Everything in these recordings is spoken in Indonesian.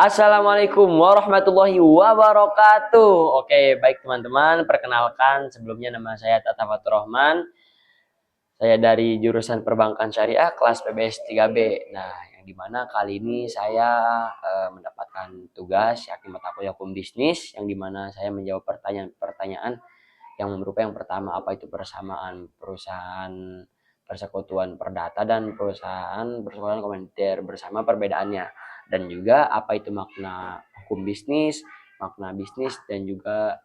Assalamualaikum warahmatullahi wabarakatuh. Oke, baik teman-teman, perkenalkan sebelumnya nama saya Tata Fatur Rahman. Saya dari jurusan Perbankan Syariah kelas PBS 3B. Nah, yang dimana kali ini saya mendapatkan tugas yakni mata kuliah hukum bisnis, yang dimana saya menjawab pertanyaan-pertanyaan yang berupa yang pertama, apa itu persamaan perusahaan persekutuan perdata dan perusahaan persekutuan komunitar bersama perbedaannya, dan juga apa itu makna hukum bisnis, makna bisnis, dan juga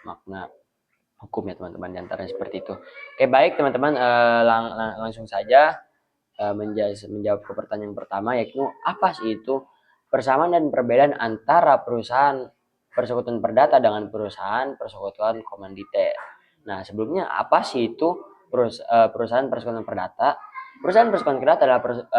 makna hukum ya teman-teman, diantaranya seperti itu. Oke, baik teman-teman, langsung saja menjawab ke pertanyaan pertama, yaitu apa sih itu persamaan dan perbedaan antara perusahaan persekutuan perdata dengan perusahaan persekutuan komanditer. Nah, sebelumnya apa sih itu perusahaan persekutuan perdata? Perusahaan persekutuan perdata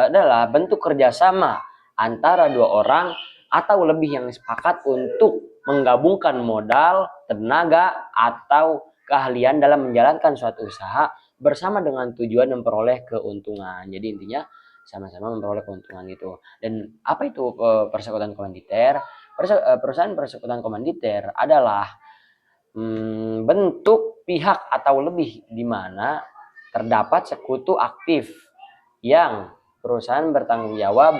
adalah bentuk kerjasama antara dua orang atau lebih yang sepakat untuk menggabungkan modal, tenaga, atau keahlian dalam menjalankan suatu usaha bersama dengan tujuan memperoleh keuntungan. Jadi intinya sama-sama memperoleh keuntungan itu. Dan apa itu persekutuan komanditer? Perusahaan persekutuan komanditer adalah bentuk pihak atau lebih di mana terdapat sekutu aktif yang perusahaan bertanggung jawab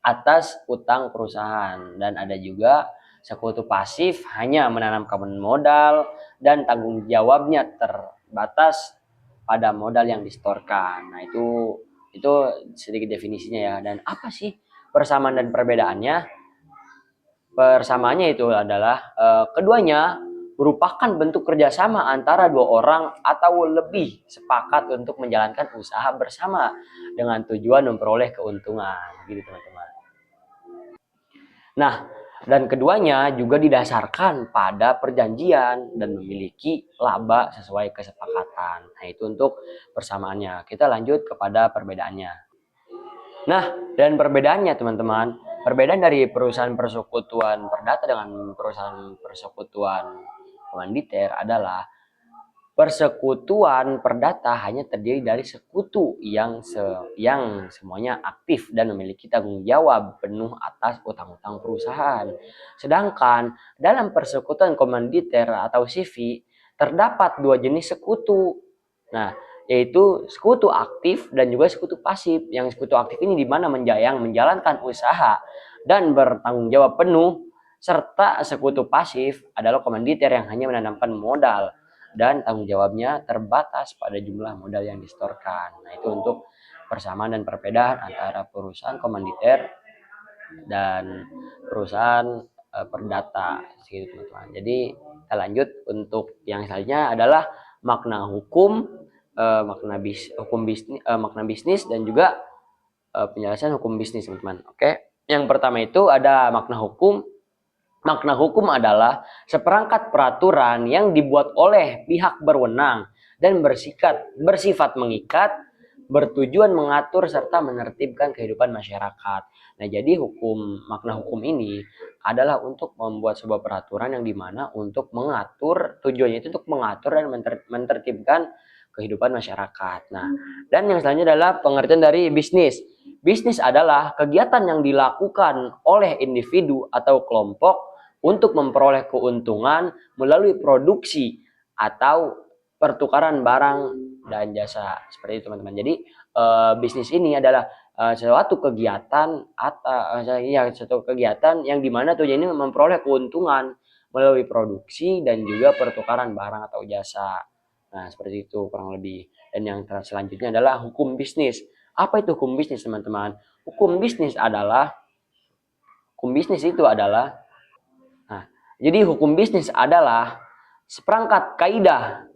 atas utang perusahaan, dan ada juga sekutu pasif hanya menanamkan modal dan tanggung jawabnya terbatas pada modal yang disetorkan. Nah, itu sedikit definisinya ya. Dan apa sih persamaan dan perbedaannya? Persamaannya itu adalah keduanya merupakan bentuk kerjasama antara dua orang atau lebih sepakat untuk menjalankan usaha bersama dengan tujuan memperoleh keuntungan, gitu teman-teman. Nah, dan keduanya juga didasarkan pada perjanjian dan memiliki laba sesuai kesepakatan. Nah, itu untuk persamaannya. Kita lanjut kepada perbedaannya. Nah, dan perbedaannya teman-teman, perbedaan dari perusahaan persekutuan perdata dengan perusahaan persekutuan komanditer adalah persekutuan perdata hanya terdiri dari sekutu yang semuanya aktif dan memiliki tanggung jawab penuh atas utang-utang perusahaan. Sedangkan dalam persekutuan komanditer atau CV terdapat dua jenis sekutu. Nah, yaitu sekutu aktif dan juga sekutu pasif. Yang sekutu aktif ini di mana menjalankan usaha dan bertanggung jawab penuh, serta sekutu pasif adalah komanditer yang hanya menanamkan modal dan tanggung jawabnya terbatas pada jumlah modal yang disetorkan. Nah, itu untuk persamaan dan perbedaan antara perusahaan komanditer dan perusahaan perdata, segitu teman-teman. Jadi kita lanjut untuk yang selanjutnya adalah makna hukum, makna bisnis dan juga penjelasan hukum bisnis, teman-teman. Oke, yang pertama itu ada makna hukum. Makna hukum adalah seperangkat peraturan yang dibuat oleh pihak berwenang dan bersifat mengikat, bertujuan mengatur serta menertibkan kehidupan masyarakat. Nah, jadi makna hukum ini adalah untuk membuat sebuah peraturan yang dimana untuk mengatur, tujuannya itu untuk mengatur dan menertibkan kehidupan masyarakat. Nah, dan yang selanjutnya adalah pengertian dari bisnis. Bisnis adalah kegiatan yang dilakukan oleh individu atau kelompok untuk memperoleh keuntungan melalui produksi atau pertukaran barang dan jasa, seperti itu teman-teman. Jadi bisnis ini adalah suatu kegiatan suatu kegiatan yang dimana tujuannya ini memperoleh keuntungan melalui produksi dan juga pertukaran barang atau jasa. Nah, seperti itu kurang lebih. Dan yang selanjutnya adalah hukum bisnis. Apa itu hukum bisnis, teman-teman? Hukum bisnis itu adalah, nah, jadi hukum bisnis adalah seperangkat kaidah,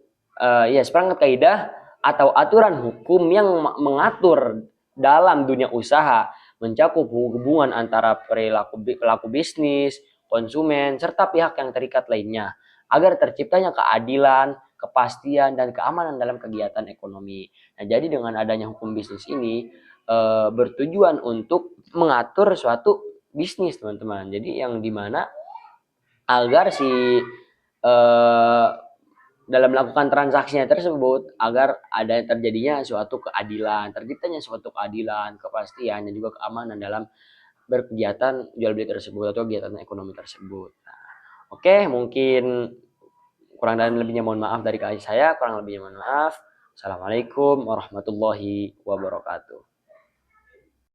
seperangkat kaidah atau aturan hukum yang mengatur dalam dunia usaha, mencakup hubungan antara pelaku bisnis, konsumen, serta pihak yang terikat lainnya, agar terciptanya keadilan, kepastian, dan keamanan dalam kegiatan ekonomi. Nah, jadi dengan adanya hukum bisnis ini bertujuan untuk mengatur suatu bisnis, teman-teman. Jadi yang dimana agar eh, dalam melakukan transaksinya tersebut, agar ada terjadinya suatu keadilan, terciptanya suatu keadilan, kepastian, dan juga keamanan dalam berkegiatan jual beli tersebut atau kegiatan ekonomi tersebut. Nah, oke, mungkin kurang dan lebihnya mohon maaf dari saya, kurang lebihnya mohon maaf. Assalamualaikum warahmatullahi wabarakatuh.